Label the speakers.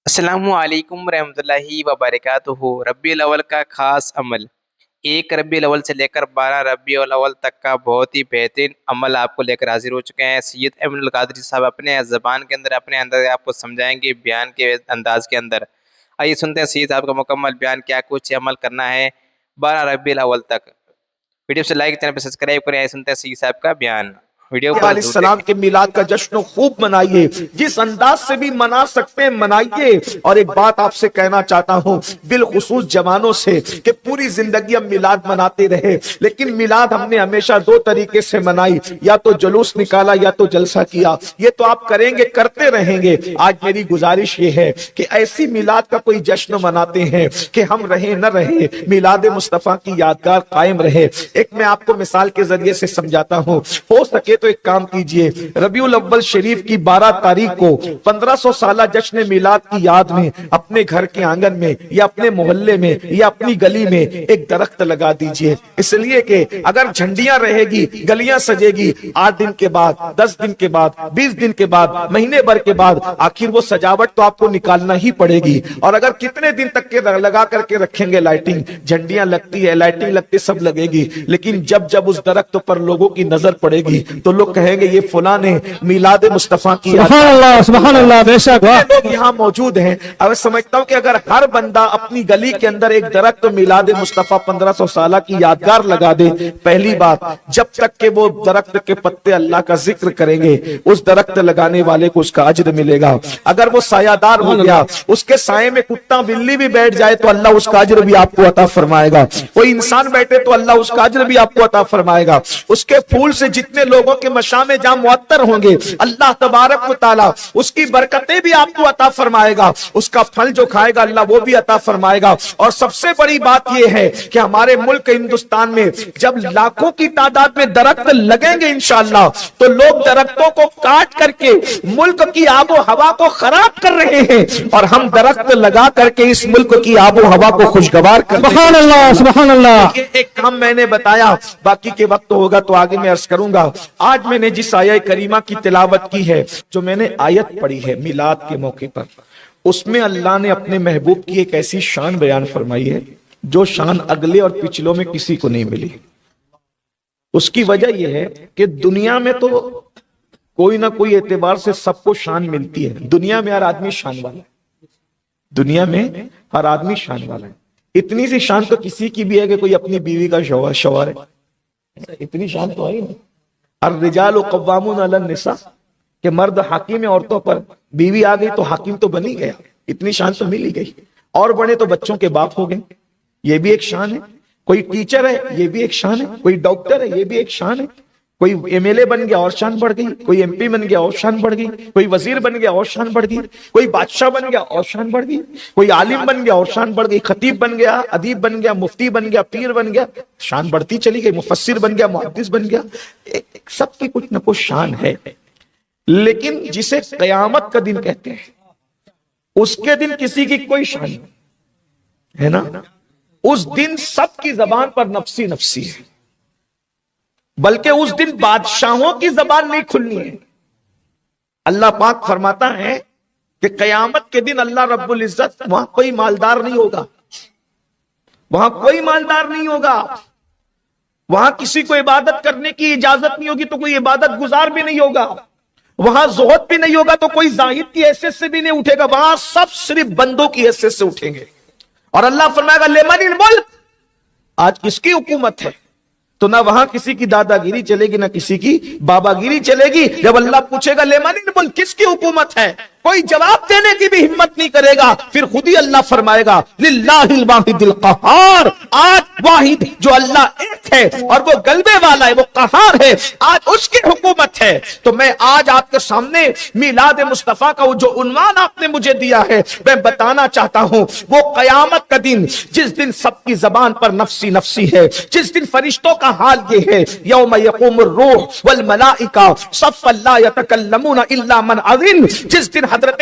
Speaker 1: السلام علیکم ورحمۃ اللہ وبرکاتہ۔ ربیع الاول کا خاص عمل، 1 ربیع الاول سے لے کر 12 ربیع الاول تک کا بہت ہی بہترین عمل آپ کو لے کر حاضر ہو چکے ہیں۔ سید احمد القادری صاحب اپنے زبان کے اندر اپنے انداز آپ کو سمجھائیں گے، بیان کے انداز کے اندر۔ آئیے سنتے ہیں سید صاحب کا مکمل بیان، کیا کچھ عمل کرنا ہے 12 ربیع الاول تک۔ ویڈیو سے لائک، چینل پہ سبسکرائب کریں۔ آئیے سنتے ہیں سید صاحب کا بیان، ویڈیو کو
Speaker 2: علیہ السلام کے میلاد کا جشن خوب منائیے، جس انداز سے بھی منا سکتے ہیں منائیے۔ اور ایک بات آپ سے کہنا چاہتا ہوں، بالخصوص جوانوں سے، کہ پوری زندگی ہم میلاد مناتے رہے، لیکن میلاد ہم نے ہمیشہ 2 طریقے سے منائی، یا تو جلوس نکالا یا تو جلسہ کیا۔ یہ تو آپ کریں گے، کرتے رہیں گے۔ آج میری گزارش یہ ہے کہ ایسی میلاد کا کوئی جشن مناتے ہیں کہ ہم رہیں نہ رہیں، میلاد مصطفیٰ کی یادگار قائم رہے۔ ایک میں آپ کو مثال کے ذریعے سے سمجھاتا ہوں، ہو سکے تو ایک کام کیجئے، ربیع الاول شریف کی 12 تاریخ کو 1500 سالہ جشن میلاد کی یاد میں اپنے گھر کے آنگن میں یا اپنے محلے میں یا اپنی گلی میں ایک درخت لگا دیجئے۔ اس لیے کہ اگر جھنڈیاں رہے گی، گلیاں سجے گی، 8 دن کے بعد، 10 دن کے بعد، 20 دن کے بعد، مہینے بھر کے بعد آخر وہ سجاوٹ تو آپ کو نکالنا ہی پڑے گی۔ اور اگر کتنے دن تک کے لگا کر کے رکھیں گے لائٹنگ، جھنڈیاں لگتی ہے، لائٹنگ لگتی، سب لگے گی، لیکن جب اس درخت پر لوگوں کی نظر پڑے گی تو لوگ کہیں گے یہ فلاں نے میلاد مصطفیٰ کی
Speaker 3: سبحان اللہ بے شک
Speaker 2: لوگ یہاں موجود ہیں۔ اب سمجھتا ہوں کہ اگر ہر بندہ اپنی گلی کے اندر ایک درخت میلاد مصطفیٰ 1500 سالہ کی یادگار لگا دے، پہلی بات، جب تک کہ وہ درخت کے پتے اللہ کا ذکر کریں گے، اس درخت لگانے والے کو اس کا اجر ملے گا۔ اگر وہ سایہ دار ہو گیا، اس کے سائے میں کتا بلی بھی بیٹھ جائے تو اللہ اس کا اجر بھی آپ کو عطا فرمائے گا۔ کوئی انسان بیٹھے تو اللہ اس کا اجر بھی آپ کو عطا فرمائے گا۔ اس کے پھول سے جتنے لوگوں کے مشام جہاں معطر ہوں گے، اللہ تبارک و تعالی اس کی برکتیں بھی آپ کو عطا فرمائے گا، اس کا پھل جو کھائے گا اللہ وہ بھی عطا فرمائے گا۔ اور سب سے بڑی بات یہ ہے کہ ہمارے ملک ہندوستان میں جب لاکھوں کی تعداد میں درخت لگیں گے انشاءاللہ، تو لوگ درختوں کو کاٹ کر کے ملک کی آب و ہوا کو خراب کر رہے ہیں، اور ہم درخت لگا کر کے اس ملک کی آب و ہوا کو خوشگوار کر رہے ہیں۔
Speaker 3: سبحان اللہ سبحان اللہ۔
Speaker 2: یہ ایک کام میں نے بتایا، باقی کے وقت ہوگا تو آگے میں عرض کروں گا۔ آج میں نے جس آیہ کریمہ کی تلاوت کی ہے، جو میں نے آیت پڑھی ہے میلاد کے موقع پر، اس میں اللہ نے اپنے محبوب کی ایک ایسی شان بیان فرمائی ہے جو شان اگلے اور پچھلوں میں کسی کو نہیں ملی۔ اس کی وجہ یہ ہے کہ دنیا میں تو کوئی نہ کوئی اعتبار سے سب کو شان ملتی ہے، دنیا میں ہر آدمی شان والا ہے، دنیا میں ہر آدمی شان والا ہے۔ اتنی سی شان تو کسی کی بھی ہے کہ کوئی اپنی بیوی کا شوہر ہے، اتنی شان تو ہے نہیں۔ الرجال قوامون علی النساء، کہ مرد حاکم ہے عورتوں پر، بیوی آ گئی تو حاکم تو بنی گیا، اتنی شان تو مل ہی گئی۔ اور بڑے تو بچوں کے باپ ہو گئے، یہ بھی ایک شان ہے۔ کوئی ٹیچر ہے، یہ بھی ایک شان ہے۔ کوئی ڈاکٹر ہے، یہ بھی ایک شان ہے۔ کوئی ایم ایل اے بن گیا اور شان بڑھ گئی، کوئی ایم پی بن گیا اور شان بڑھ گئی، کوئی وزیر بن گیا اور شان بڑھ گئی، کوئی بادشاہ بن گیا اور شان بڑھ گئی، کوئی عالم بن گیا اور شان بڑھ گئی، خطیب بن گیا، ادیب بن گیا، مفتی بن گیا، پیر بن گیا، شان بڑھتی چلی گئی، مفسر بن گیا، محدث بن گیا۔ سب کی کچھ نہ کچھ شان ہے، لیکن جسے قیامت کا دن کہتے ہیں، اس کے دن کسی کی کوئی شان نہیں ہے نا۔ اس دن سب کی زبان پر نفسی نفسی ہے، بلکہ اس دن بادشاہوں کی زبان نہیں کھلنی ہے۔ اللہ پاک فرماتا ہے کہ قیامت کے دن اللہ رب العزت، وہاں کوئی مالدار نہیں ہوگا، وہاں کوئی مالدار نہیں ہوگا، وہاں کسی کو عبادت کرنے کی اجازت نہیں ہوگی تو کوئی عبادت گزار بھی نہیں ہوگا، وہاں زہد بھی نہیں ہوگا تو کوئی زاہد کی حیثیت سے بھی نہیں اٹھے گا، وہاں سب صرف بندوں کی حیثیت سے اٹھیں گے۔ اور اللہ فرمائے گا لمن الملک، آج کس کی حکومت ہے؟ تو نہ وہاں کسی کی دادا گیری چلے گی، نہ کسی کی بابا گیری چلے گی۔ جب اللہ پوچھے گا لمن الملک، کس کی حکومت ہے، کوئی جواب دینے کی بھی ہمت نہیں کرے گا، پھر خود ہی اللہ فرمائے گا للہ الواحد القہار، آج واحد جو اللہ ایک ہے اور وہ غلبے والا ہے، وہ قہار ہے، آج اس کی حکومت ہے۔ تو میں آج آپ کے سامنے میلاد مصطفیٰ کا جو عنوان آپ نے مجھے دیا ہے، میں بتانا چاہتا ہوں، وہ قیامت کا دن، جس دن سب کی زبان پر نفسی نفسی ہے، جس دن فرشتوں کا حال یہ ہے، یوم یقوم الروح والملائکہ صفا لا یتکلمون الا من اذن، جس دن حضرت